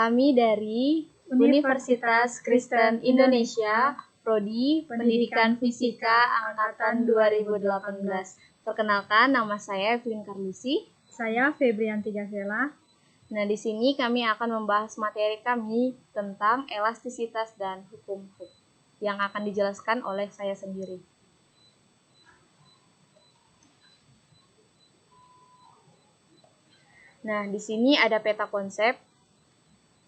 Kami dari Universitas Kristen Indonesia, Prodi Pendidikan Fisika Angkatan 2018. Perkenalkan, nama saya Evelyn Carlusi. Saya Febrianti Gazela. Nah, di sini kami akan membahas materi kami tentang elastisitas dan hukum Hooke yang akan dijelaskan oleh saya sendiri. Nah, di sini ada peta konsep.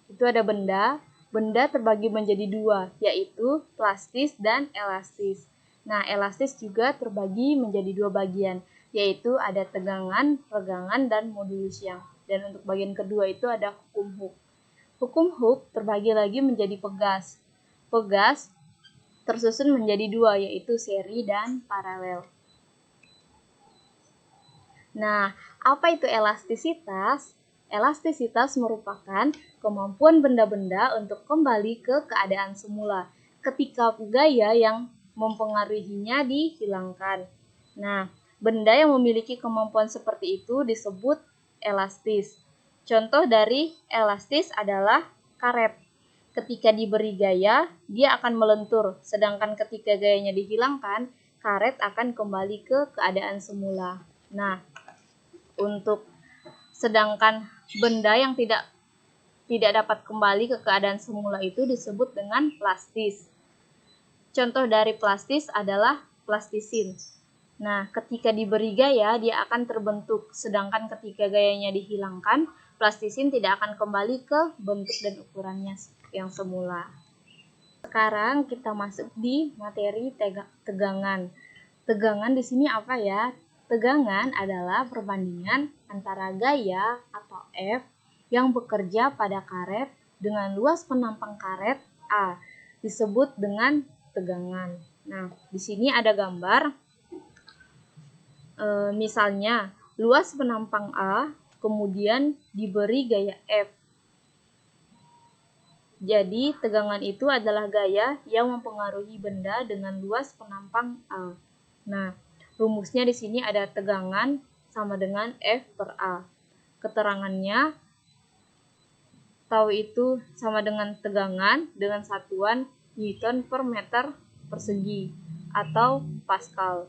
Itu ada benda. Benda terbagi menjadi dua, yaitu plastis dan elastis. Nah, elastis juga terbagi menjadi dua bagian, yaitu ada tegangan, regangan, dan modulus Young. Dan untuk bagian kedua itu ada hukum Hooke. Hukum Hooke terbagi lagi menjadi pegas. Pegas tersusun menjadi dua, yaitu seri dan paralel. Nah, apa itu elastisitas? Elastisitas merupakan kemampuan benda-benda untuk kembali ke keadaan semula ketika gaya yang mempengaruhinya dihilangkan. Nah, benda yang memiliki kemampuan seperti itu disebut elastis. Contoh dari elastis adalah karet. Ketika diberi gaya, dia akan melentur, sedangkan ketika gayanya dihilangkan, karet akan kembali ke keadaan semula. Nah, sedangkan benda yang tidak dapat kembali ke keadaan semula itu disebut dengan plastis. Contoh dari plastis adalah plastisin. Nah, ketika diberi gaya, dia akan terbentuk, sedangkan ketika gayanya dihilangkan, plastisin tidak akan kembali ke bentuk dan ukurannya yang semula. Sekarang kita masuk di materi tegangan. Tegangan di sini apa ya? Tegangan adalah perbandingan antara gaya atau F yang bekerja pada karet dengan luas penampang karet A, disebut dengan tegangan. Nah, di sini ada gambar. Misalnya, luas penampang A kemudian diberi gaya F. Jadi, tegangan itu adalah gaya yang mempengaruhi benda dengan luas penampang A. Nah, rumusnya di sini ada tegangan sama dengan F per A. Keterangannya, tau itu sama dengan tegangan dengan satuan Newton per meter persegi atau Pascal.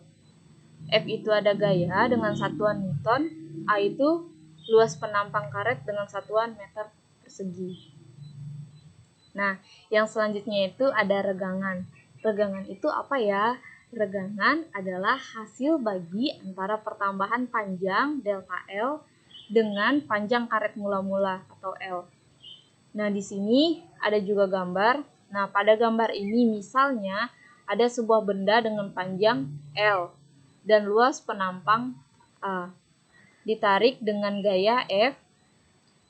F itu ada gaya dengan satuan Newton, A itu luas penampang karet dengan satuan meter persegi. Nah, yang selanjutnya itu ada regangan. Regangan itu apa ya? Regangan adalah hasil bagi antara pertambahan panjang delta L dengan panjang karet mula-mula atau L. Nah, di sini ada juga gambar. Nah, pada gambar ini misalnya ada sebuah benda dengan panjang L dan luas penampang A. Ditarik dengan gaya F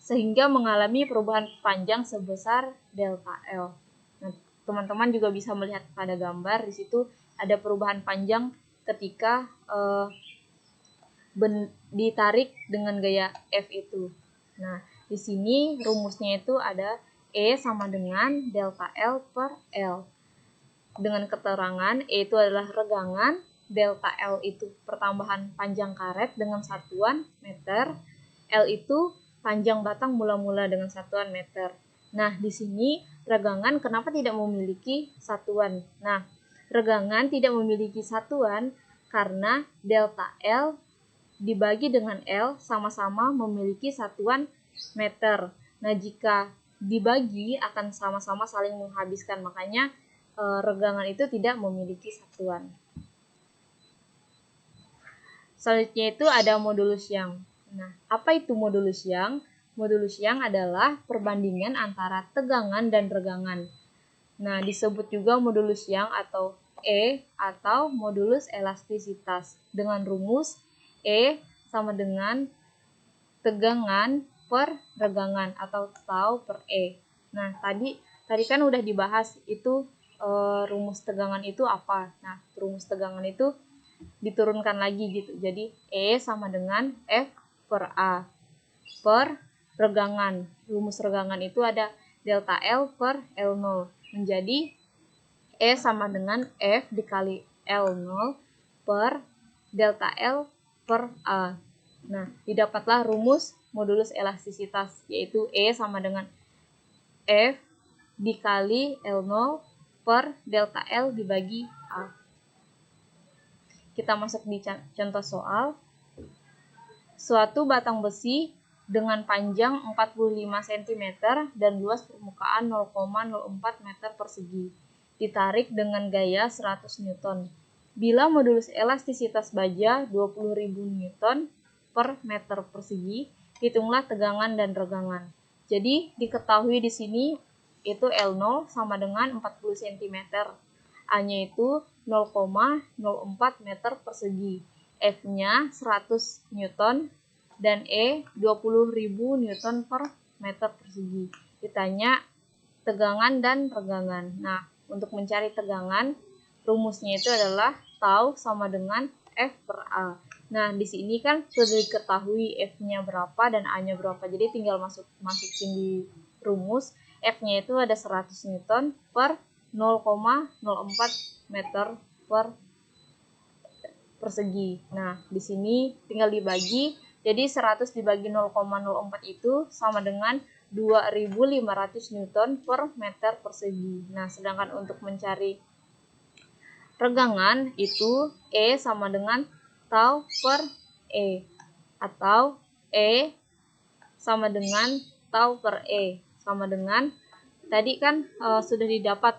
sehingga mengalami perubahan panjang sebesar delta L. Nah, teman-teman juga bisa melihat pada gambar di situ ada perubahan panjang ketika ditarik dengan gaya F itu. Nah, di sini rumusnya itu ada E sama dengan delta L per L. Dengan keterangan E itu adalah regangan, delta L itu pertambahan panjang karet dengan satuan meter, L itu panjang batang mula-mula dengan satuan meter. Nah, di sini regangan kenapa tidak memiliki satuan? Nah, regangan tidak memiliki satuan karena delta L dibagi dengan L sama-sama memiliki satuan meter. Nah, jika dibagi akan sama-sama saling menghabiskan, makanya regangan itu tidak memiliki satuan. Selanjutnya itu ada modulus Young. Nah, apa itu modulus Young? Modulus Young adalah perbandingan antara tegangan dan regangan. Nah, disebut juga modulus Young atau E atau modulus elastisitas dengan rumus E sama dengan tegangan per regangan atau tau per E. Nah, tadi kan udah dibahas itu rumus tegangan itu apa. Nah, rumus tegangan itu diturunkan lagi gitu. Jadi E sama dengan F per A per regangan. Rumus regangan itu ada delta L per L0 menjadi E sama dengan F dikali L0 per delta L per A. Nah, didapatlah rumus modulus elastisitas, yaitu E sama dengan F dikali L0 per delta L dibagi A. Kita masuk di contoh soal. Suatu batang besi dengan panjang 45 cm dan luas permukaan 0,04 meter persegi ditarik dengan gaya 100 Newton. Bila modulus elastisitas baja 20.000 Newton per meter persegi, hitunglah tegangan dan regangan. Jadi diketahui di sini itu L0 sama dengan 40 cm. A-nya itu 0,04 meter persegi. F-nya 100 Newton dan E 20.000 Newton per meter persegi. Ditanya tegangan dan regangan. Nah, untuk mencari tegangan, rumusnya itu adalah tau sama dengan F per A. Nah, di sini kan sudah diketahui F-nya berapa dan A-nya berapa. Jadi tinggal masukin di rumus. F-nya itu ada 100 Newton per 0,04 meter per persegi. Nah, di sini tinggal dibagi. Jadi 100 dibagi 0,04 itu sama dengan 2.500 Newton per meter persegi. Nah, sedangkan untuk mencari regangan itu E sama dengan tau per E. Atau E sama dengan tau per E. Sama dengan, tadi kan sudah didapat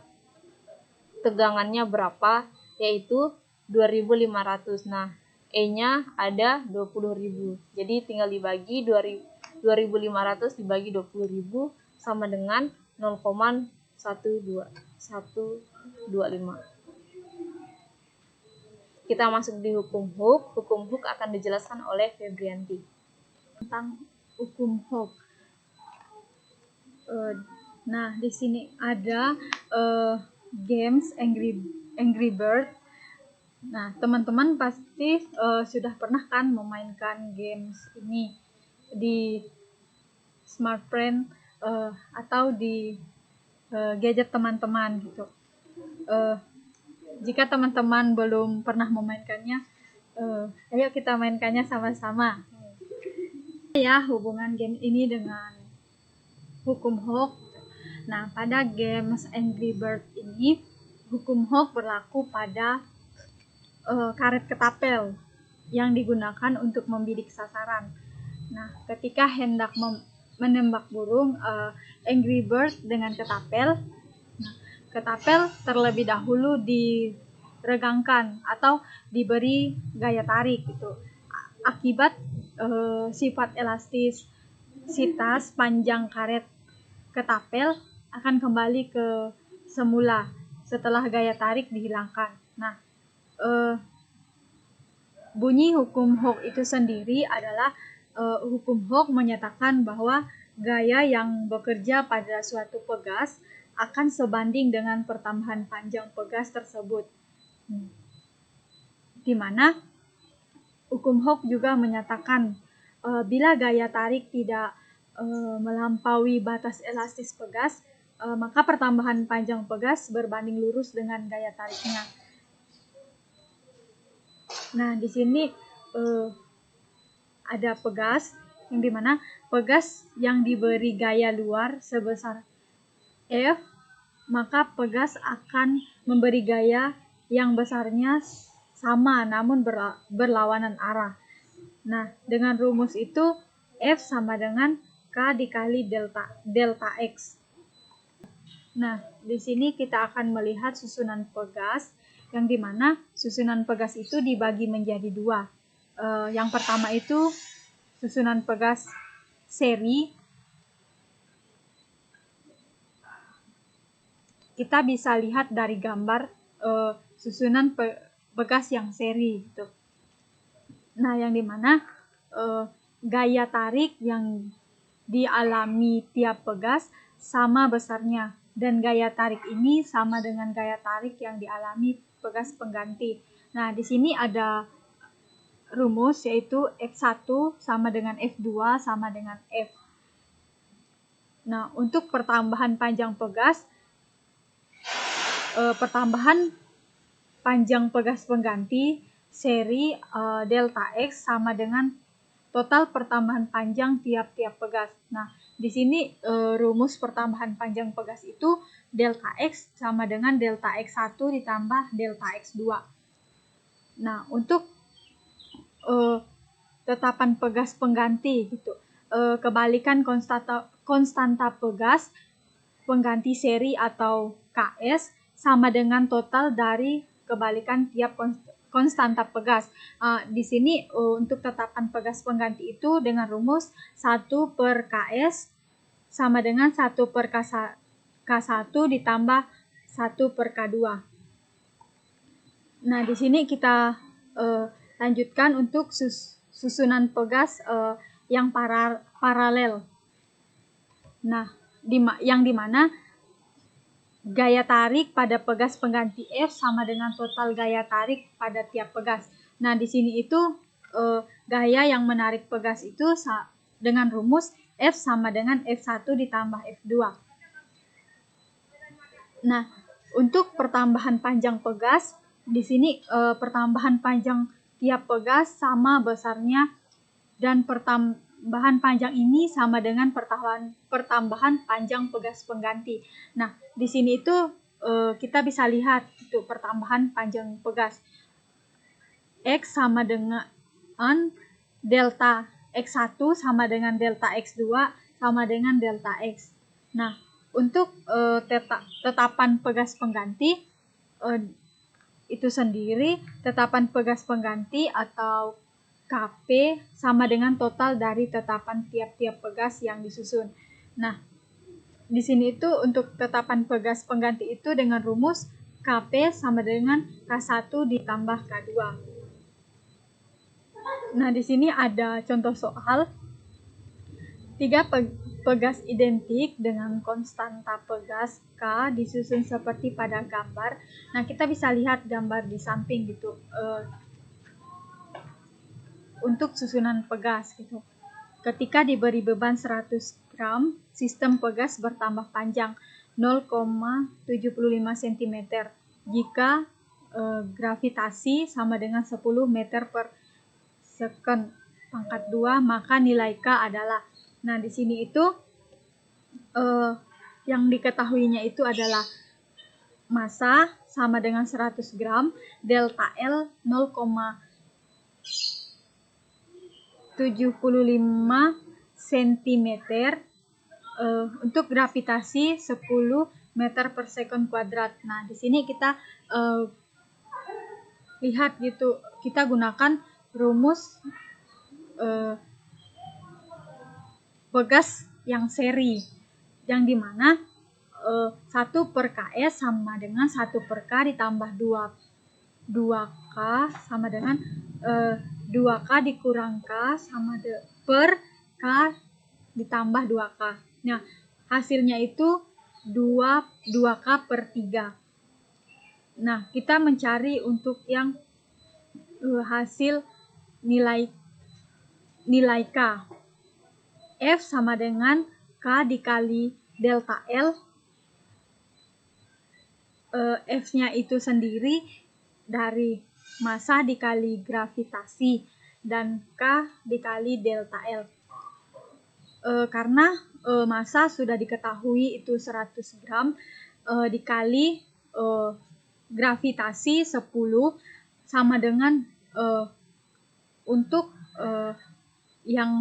tegangannya berapa, yaitu 2.500. Nah, E-nya ada 20.000. Jadi tinggal dibagi 2.500 dibagi 20.000 sama dengan 0,125. Kita masuk di hukum Hooke. Hukum Hooke akan dijelaskan oleh Febrianti. Tentang hukum Hooke. Nah, di sini ada games Angry Bird. Nah, teman-teman pasti sudah pernah kan memainkan games ini di smartphone atau di gadget teman-teman gitu. Jika teman-teman belum pernah memainkannya, ayo kita mainkannya sama-sama. Ya, hubungan game ini dengan hukum Hooke. Nah, pada games Angry Bird ini, hukum Hooke berlaku pada karet ketapel yang digunakan untuk membidik sasaran. Nah, ketika hendak menembak burung Angry Bird dengan ketapel, nah, ketapel terlebih dahulu diregangkan atau diberi gaya tarik gitu. Akibat sifat elastisitas panjang karet ketapel akan kembali ke semula setelah gaya tarik dihilangkan. Nah, bunyi hukum Hooke itu sendiri adalah hukum Hooke menyatakan bahwa gaya yang bekerja pada suatu pegas akan sebanding dengan pertambahan panjang pegas tersebut. Di mana hukum Hooke juga menyatakan bila gaya tarik tidak melampaui batas elastis pegas, maka pertambahan panjang pegas berbanding lurus dengan gaya tariknya. Nah, di sini ada pegas yang dimana pegas yang diberi gaya luar sebesar F, maka pegas akan memberi gaya yang besarnya sama namun berlawanan arah. Nah, dengan rumus itu F sama dengan K dikali delta X. Nah, di sini kita akan melihat susunan pegas yang dimana susunan pegas itu dibagi menjadi dua. Yang pertama itu susunan pegas seri. Kita bisa lihat dari gambar susunan pegas yang seri gitu. Nah, yang dimana gaya tarik yang dialami tiap pegas sama besarnya, dan gaya tarik ini sama dengan gaya tarik yang dialami pegas pengganti. Nah, di sini ada rumus yaitu F1 sama dengan F2 sama dengan F. Nah, untuk pertambahan panjang pegas, pertambahan panjang pegas pengganti seri delta X sama dengan total pertambahan panjang tiap-tiap pegas. Nah, di sini rumus pertambahan panjang pegas itu delta X sama dengan delta X1 ditambah delta X2. Nah, untuk tetapan pegas pengganti gitu. Kebalikan konstanta pegas pengganti seri atau KS sama dengan total dari kebalikan tiap konstanta pegas. Di sini untuk tetapan pegas pengganti itu dengan rumus 1 per KS sama dengan 1 per K1 ditambah 1 per K2. Nah, di sini kita lanjutkan untuk susunan pegas yang paralel. Nah, yang dimana gaya tarik pada pegas pengganti F sama dengan total gaya tarik pada tiap pegas. Nah, di sini itu gaya yang menarik pegas itu dengan rumus F sama dengan F1 ditambah F2. Nah, untuk pertambahan panjang pegas, di sini pertambahan panjang tiap pegas sama besarnya dan pertambahan panjang ini sama dengan pertambahan panjang pegas pengganti. Nah, di sini itu kita bisa lihat itu pertambahan panjang pegas. X sama dengan delta X1 sama dengan delta X2 sama dengan delta X. Nah, untuk tetapan pegas pengganti itu sendiri, tetapan pegas pengganti atau KP sama dengan total dari tetapan tiap-tiap pegas yang disusun. Nah, di sini itu untuk tetapan pegas pengganti itu dengan rumus KP sama dengan K1 ditambah K2. Nah, di sini ada contoh soal 3 pegas identik dengan konstanta pegas K disusun seperti pada gambar. Nah, kita bisa lihat gambar di samping gitu. Untuk susunan pegas gitu. Ketika diberi beban 100 gram, sistem pegas bertambah panjang 0,75 cm. Jika gravitasi sama dengan 10 meter per second pangkat 2, maka nilai K adalah. Nah, di sini itu yang diketahuinya itu adalah massa sama dengan 100 gram, delta L 0,75 cm, untuk gravitasi 10 meter per second kuadrat. Nah, di sini kita lihat gitu, kita gunakan rumus pegas yang seri, yang dimana 1 per KS sama dengan 1 per K ditambah 2K sama dengan 2K dikurang K sama per K ditambah 2K. Nah, hasilnya itu 2K per 3. Nah, kita mencari untuk yang hasil nilai K. F sama dengan K dikali delta L. F-nya itu sendiri dari massa dikali gravitasi dan K dikali delta L. Karena massa sudah diketahui itu 100 gram dikali gravitasi 10 sama dengan untuk yang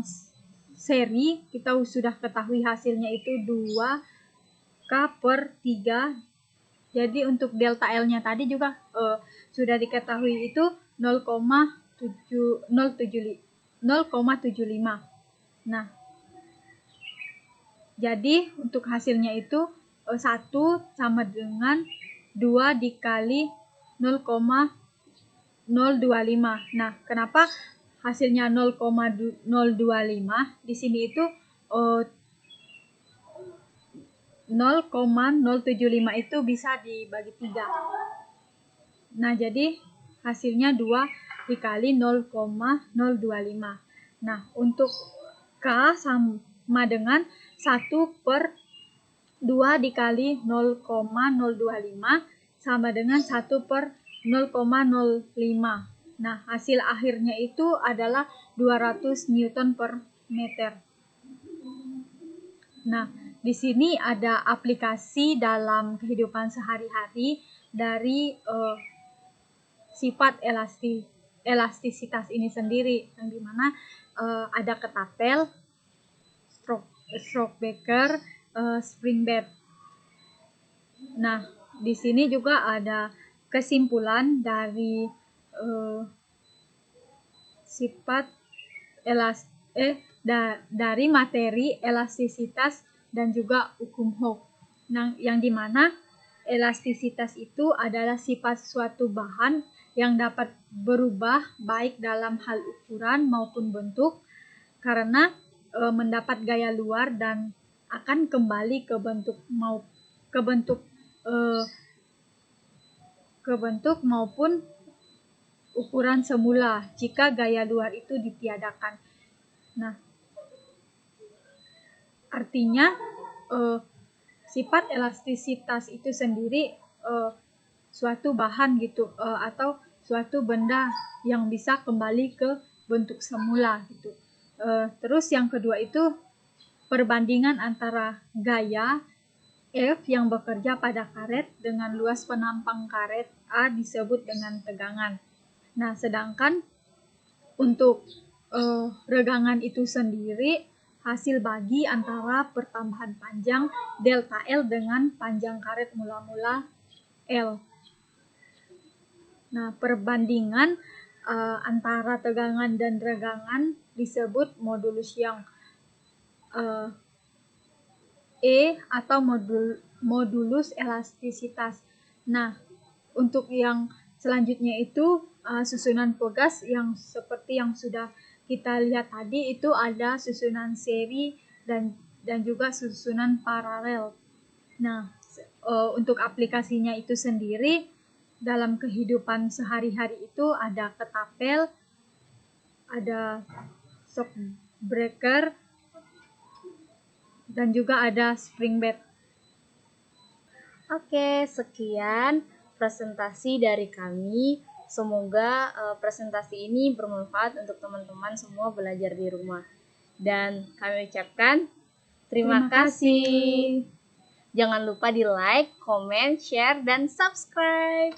seri kita sudah ketahui hasilnya itu 2K per 3. Jadi untuk delta L-nya tadi juga sudah diketahui itu 0,75. Nah, jadi untuk hasilnya itu 1 sama dengan 2 dikali 0,025. Nah, kenapa hasilnya 0,025? Di sini itu 0,075 itu bisa dibagi 3. Nah, jadi hasilnya 2 dikali 0,025. Nah, untuk K sama dengan 1 per 2 dikali 0,025 sama dengan 1 per 0,05. Nah, hasil akhirnya itu adalah 200 Newton per meter. Nah, di sini ada aplikasi dalam kehidupan sehari-hari dari sifat elastisitas ini sendiri, yang dimana ada ketapel, stroke breaker, spring bed. Nah, di sini juga ada kesimpulan dari sifat dari materi elastisitas dan juga hukum Hooke. Nah, yang dimana elastisitas itu adalah sifat suatu bahan yang dapat berubah baik dalam hal ukuran maupun bentuk karena mendapat gaya luar dan akan kembali ke bentuk maupun ukuran semula jika gaya luar itu ditiadakan. Nah, artinya sifat elastisitas itu sendiri suatu bahan gitu atau suatu benda yang bisa kembali ke bentuk semula gitu. Terus yang kedua itu perbandingan antara gaya F yang bekerja pada karet dengan luas penampang karet A disebut dengan tegangan. Nah, sedangkan untuk regangan itu sendiri hasil bagi antara pertambahan panjang delta L dengan panjang karet mula-mula L. Nah, perbandingan antara tegangan dan regangan disebut modulus Young. E atau modulus elastisitas. Nah, untuk yang selanjutnya itu susunan Pogas yang seperti yang sudah kita lihat tadi itu ada susunan seri dan juga susunan paralel. Nah, untuk aplikasinya itu sendiri dalam kehidupan sehari-hari itu ada ketapel, ada shock breaker, dan juga ada spring bed. Oke, sekian presentasi dari kami. Semoga presentasi ini bermanfaat untuk teman-teman semua belajar di rumah. Dan kami ucapkan terima kasih. Jangan lupa di like, comment, share, dan subscribe.